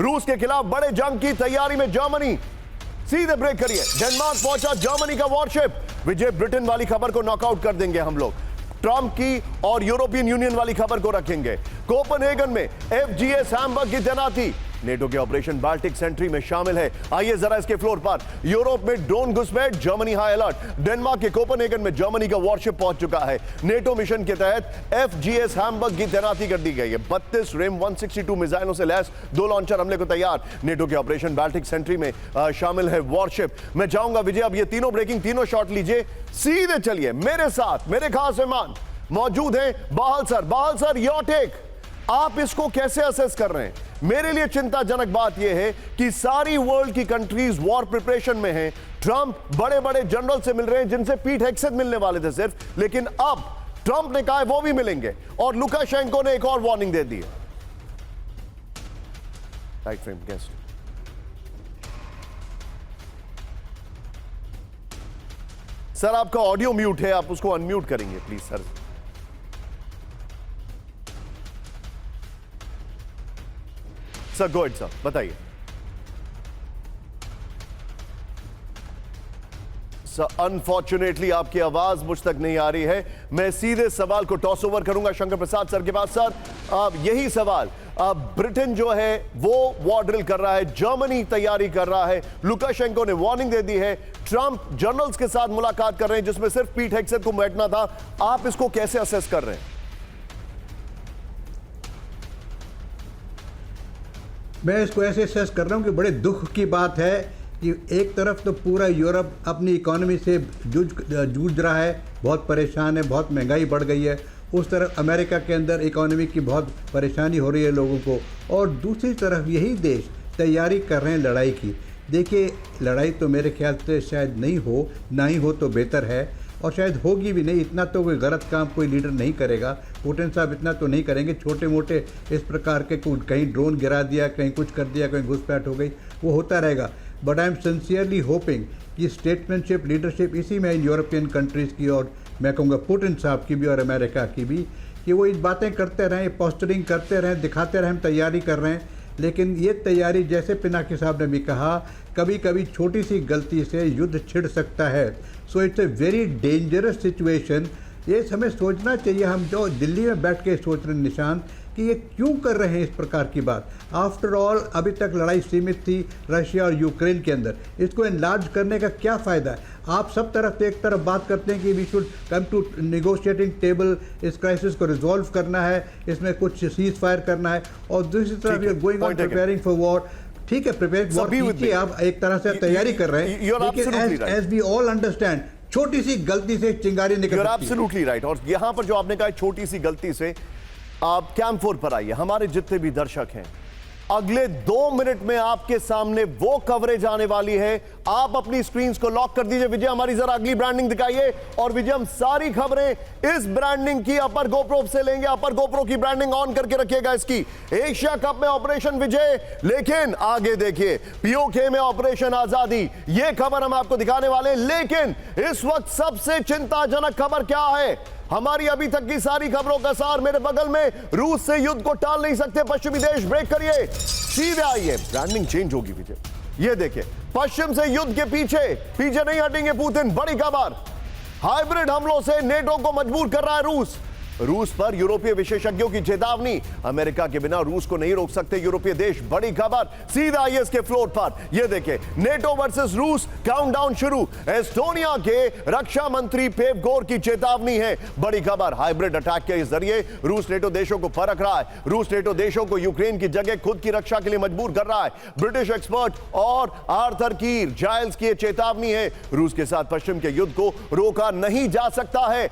रूस के खिलाफ बड़े जंग की तैयारी में जर्मनी। सीधे ब्रेक करिए। डेनमार्क पहुंचा जर्मनी का वॉरशिप। विजय ब्रिटेन वाली खबर को नॉकआउट कर देंगे हम लोग। ट्रंप की और यूरोपियन यूनियन वाली खबर को रखेंगे। कोपेनहेगन में एफजीएस हैम्बर्ग की तैनाती नेटो के ऑपरेशन बाल्टिक सेंट्री में शामिल है। आइए जरा इसके फ्लोर पर। यूरोप में ड्रोन घुसपैठ, जर्मनी हाई अलर्ट। डेनमार्क के कोपेनहेगन में जर्मनी का वॉरशिप पहुंच चुका है। नेटो मिशन के तहत एफजीएस हैम्बर्ग की तैनाती कर दी गई है। 32 रेम 162 मिसाइलों से लैस 2 लॉन्चर हमले को तैयार। नेटो के ऑपरेशन बाल्टिक सेंट्री में शामिल है वॉरशिप। मैं चाहूंगा विजय अब ये तीनों ब्रेकिंग, तीनों शॉट लीजिए। सीधे चलिए मेरे साथ। मेरे खास मेहमान मौजूद हैं बाहल sir. Bahal sir, your take, आप इसको कैसे असेस कर रहे हैं? मेरे लिए चिंताजनक बात यह है कि सारी वर्ल्ड की कंट्रीज वॉर प्रिपरेशन में हैं। ट्रंप बड़े बड़े जनरल से मिल रहे हैं जिनसे पीट हेगसेथ मिलने वाले थे सिर्फ, लेकिन अब ट्रंप ने कहा है वो भी मिलेंगे और लुकाशेंको ने एक और वार्निंग दे दी है। Right frame guest. सर आपका ऑडियो म्यूट है, आप उसको अनम्यूट करेंगे please sir. Sir go ahead sir, बताइए। सर अनफॉर्चुनेटली आपकी आवाज मुझ तक नहीं आ रही है। मैं सीधे सवाल को टॉस ओवर करूंगा शंकर प्रसाद सर के पास। सर यही सवाल, ब्रिटेन जो है वो वॉर ड्रिल कर रहा है, जर्मनी तैयारी कर रहा है, लुकाशेंको ने वार्निंग दे दी है, ट्रंप जनरल्स के साथ मुलाकात कर रहे हैं जिसमें सिर्फ पीट हेगसेथ को बैठना था। आप इसको कैसे असेस कर रहे हैं? मैं इसको ऐसे असेस कर रहा हूँ कि बड़े दुख की बात है कि एक तरफ तो पूरा यूरोप अपनी इकोनॉमी से जूझ रहा है, बहुत परेशान है, बहुत महंगाई बढ़ गई है। उस तरफ अमेरिका के अंदर इकोनॉमी की बहुत परेशानी हो रही है लोगों को, और दूसरी तरफ यही देश तैयारी कर रहे हैं लड़ाई की। देखिए, लड़ाई तो मेरे ख्याल से शायद नहीं हो, ना ही हो तो बेहतर है, और शायद होगी भी नहीं। इतना तो कोई गलत काम कोई लीडर नहीं करेगा, पुतिन साहब इतना तो नहीं करेंगे। छोटे मोटे इस प्रकार के कहीं ड्रोन गिरा दिया, कहीं कुछ कर दिया, कहीं घुसपैठ हो गई, वो होता रहेगा। But I am sincerely hopping कि स्टेटमैनशिप, लीडरशिप इसी में इन यूरोपियन कंट्रीज़ की, और मैं कहूँगा पुतिन साहब की भी और अमेरिका की भी, कि वो इस बातें करते रहें, पोस्टरिंग करते रहें, दिखाते रहें हम तैयारी कर रहे हैं। लेकिन ये तैयारी, जैसे पिनाकी साहब ने भी कहा, कभी कभी छोटी सी गलती से युद्ध छिड़ सकता है। So it's a very dangerous situation. ये हमें सोचना चाहिए, हम जो दिल्ली में बैठ के सोच रहे हैं निशान, कि ये क्यों कर रहे हैं इस प्रकार की बात। आफ्टर ऑल अभी तक लड़ाई सीमित थी रशिया और यूक्रेन के अंदर, इसको एनलार्ज करने का क्या फ़ायदा है? आप सब तरफ एक तरफ बात करते हैं कि we should come to negotiating table, इस क्राइसिस को रिजॉल्व करना है, इसमें कुछ सीज फायर करना है, और दूसरी तरफ we are going on preparing for war. ठीक है, प्रिपेयर वॉर कीजिए, आप एक तरह से तैयारी कर रहे हैं, लेकिन एज वी ऑल अंडरस्टैंड, छोटी सी गलती से चिंगारी निकल सकती है। Absolutely right. और यहां पर जो आपने कहा छोटी सी गलती से, आप कैंप 4 पर आइए। हमारे जितने भी दर्शक हैं, अगले 2 मिनट में आपके सामने वो कवरेज आने वाली है। आप अपनी स्क्रीन्स को लॉक कर दीजिए। विजय हमारी जरा अगली ब्रांडिंग दिखाइए, और विजय हम सारी खबरें इस ब्रांडिंग की अपर गोप्रो से लेंगे। अपर गोप्रो की ब्रांडिंग ऑन करके रखिएगा इसकी। एशिया कप में ऑपरेशन विजय, लेकिन आगे देखिए पीओके में ऑपरेशन आजादी, ये खबर हम आपको दिखाने वाले हैं। लेकिन इस वक्त सबसे चिंताजनक खबर क्या है? हमारी अभी तक की सारी खबरों का सार मेरे बगल में। रूस से युद्ध को टाल नहीं सकते पश्चिमी देश। ब्रेक करिए, सीधे आइए। ब्रांडिंग चेंज होगी विजय। ये देखिए, पश्चिम से युद्ध के पीछे नहीं हटेंगे पुतिन। बड़ी खबर, हाइब्रिड हमलों से नेटो को मजबूर कर रहा है रूस। रूस पर यूरोपीय विशेषज्ञों की चेतावनी, अमेरिका के बिना रूस को नहीं रोक सकते यूरोपीय देश। बड़ी खबर, सीधा आइए इसके फ्लोर पर। यह देखें, नेटो वर्सेस रूस, काउंटडाउन शुरू। एस्टोनिया के रक्षा मंत्री पेवगोर की चेतावनी है। बड़ी खबर, हाइब्रिड अटैक के जरिए रूस नेटो देशों को परख रहा है। रूस नेटो देशों को यूक्रेन की जगह खुद की रक्षा के लिए मजबूर कर रहा है। ब्रिटिश एक्सपर्ट और आर्थर कीर जाइल्स की चेतावनी है, रूस के साथ पश्चिम के युद्ध को रोका नहीं जा सकता है।